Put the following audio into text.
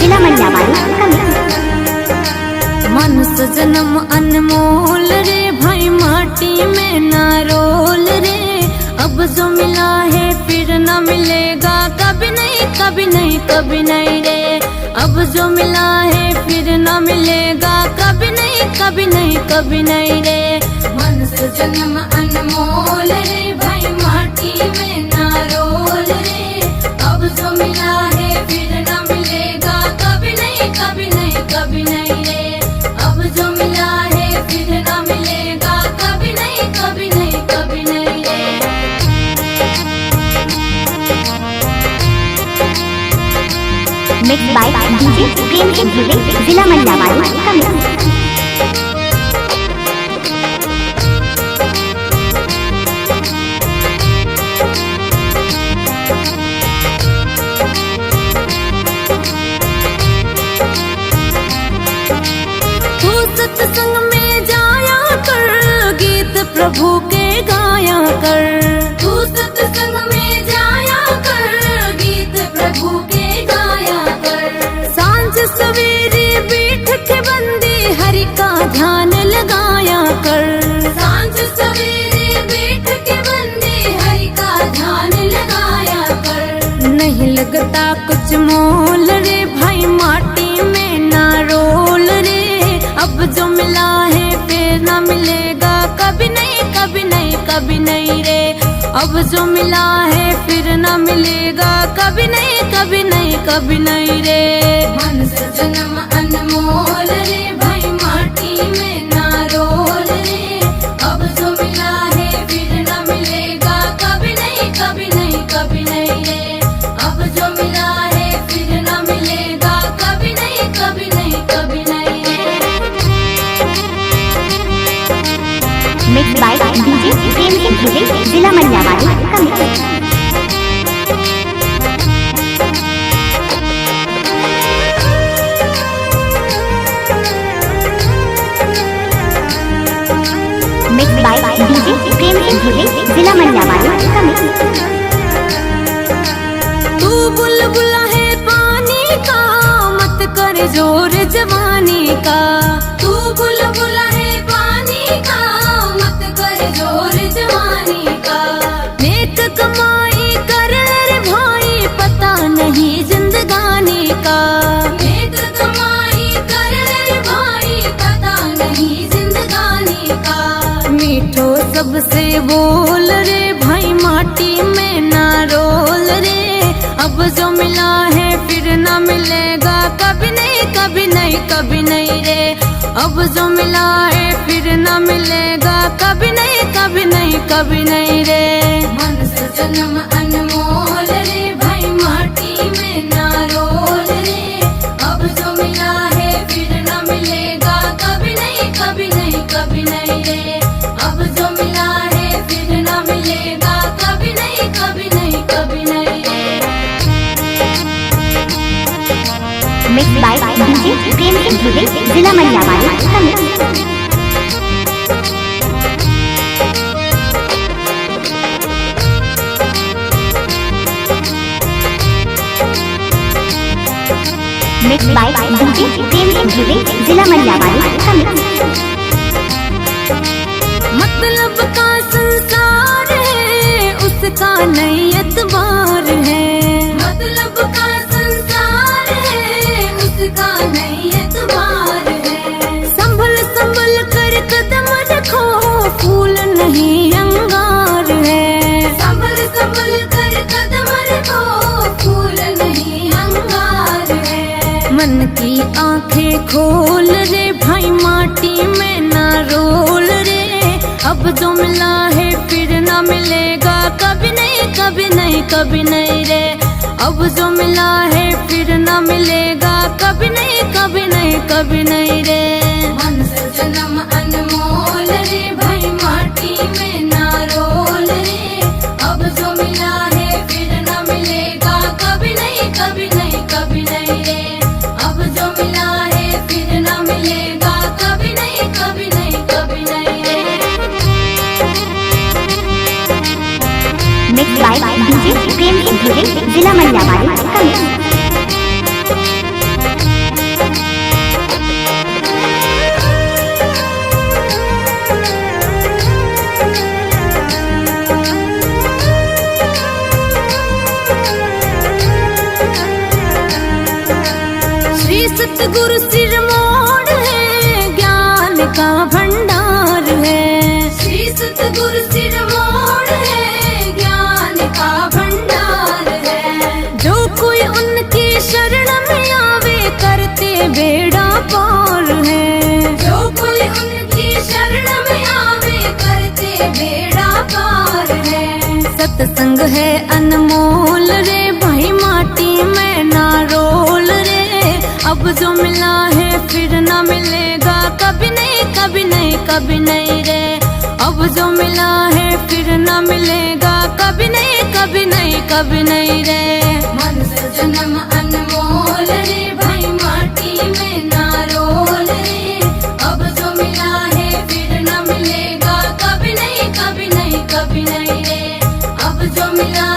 जिला मंडावाली मनुष्य जन्म अनमोल रे भाई माटी में ना रोल रे। अब जो मिला है फिर न मिलेगा कभी नहीं कभी नहीं कभी नहीं रे। अब जो मिला है फिर न मिलेगा कभी नहीं कभी नहीं कभी नहीं रे। मनुष्य जन्म अनमोल रे भाई माटी में ना रोल रे। अब जो मिला है फिर न मिलेगा कभी नहीं कभी नहीं कभी नहीं रे। अब जो मिला है फिर न मिलेगा कभी नहीं कभी नहीं कभी नहीं रे। Mix by DJ Prem Singh जिला मंडावाली सत्संग में जाया कर गीत प्रभु के गाया कर। तू सत्संग में जाया कर गीत प्रभु के गाया कर। सांझ सवेरे बैठ के बंदी हरि का ध्यान लगाया कर। सांझ सवेरे बैठ के बंदी हरि का ध्यान लगाया कर। नहीं लगता कुछ मोल रे भाई माटी में ना रोल रे। अब जो मिला है फिर न मिलेगा कभी नहीं कभी नहीं कभी नहीं रे। अब जो मिला है फिर न मिलेगा कभी नहीं कभी नहीं कभी नहीं रे। मनुष्य जन्म अनमोल रे भाई माटी में ना रोल रे। अब जो मिला है फिर न मिलेगा कभी नहीं कभी नहीं कभी नहीं रे। अब जो मिला है फिर न मिलेगा कभी नहीं कभी नहीं कभी नहीं रे। Mix by DJ Prem Singh जिला मंडावाली mix by DJ Prem Singh जिला मंडावाली। तू बुलबुला है पानी का मत कर जोर जवानी का। तू बुलबुला है पानी का मत कर जोर जवानी का। नेक कमाई कर रे भाई पता नहीं जिंदगानी का। नेक कमाई कर रे भाई पता नहीं जिंदगानी का। मीठो सबसे बोल रे भाई माटी में ना रोल रे। अब जो मिला है फिर न मिलेगा कभी नहीं कभी नहीं कभी नहीं रे। अब जो मिला है फिर न मिलेगा कभी नहीं कभी नहीं कभी नहीं रे। मनुष्य जन्म अनमोल रे भाई माटी में ना रोल रे। अब जो मिला है फिर न मिलेगा कभी नहीं कभी नहीं कभी नहीं रे। अब जो मिला है फिर न मिलेगा कभी नहीं कभी नहीं कभी नहीं रे। Mix by DJ Prem Singh जिला मंडावाली mix by DJ Prem Singh जिला मंडावाली। मतलब का संसार है उसका नहीं एतबार है। मतलब का संसार है उसका नहीं एतबार है। संभल संभल कर कदम रखो फूल नहीं अंगार है। संभल संभल कर कदम रखो फूल नहीं अंगार है। मन की आंखें खोल रे भाई माटी में ना रोल रे। अब जो मिला है फिर न मिलेगा कभी नहीं कभी नहीं कभी नहीं रे। अब जो मिला है फिर न मिलेगा कभी नहीं कभी नहीं कभी नहीं रे। मनुष्य जन्म अनमोल रे भाई माटी में ना रोल रे। अब जो बाय डीजे प्रेम धीरे जिला मल्लावाड़ी कमिटी। श्री सतगुरु सिरमौर है, ज्ञान का भंडार है। श्री सतगुरु सिरमौर है, ज्ञान का भंडार है। जो कोई उनकी शरण में आवे करते बेड़ा पार है। जो कोई उनकी शरण में आवे करते बेड़ा पार है। सत्संग है अनमोल रे भाई, माटी में ना रोल रे। अब जो मिला है फिर ना मिलेगा, कभी नहीं कभी नहीं कभी नहीं रे। अब जो मिला है फिर ना मिलेगा, कभी नहीं कभी नहीं कभी नहीं रे। मन से जन्म अनमोल रे भाई, माटी में ना रोल रे। अब जो मिला है फिर ना मिलेगा, कभी नहीं कभी नहीं कभी नहीं रे। अब जो मिला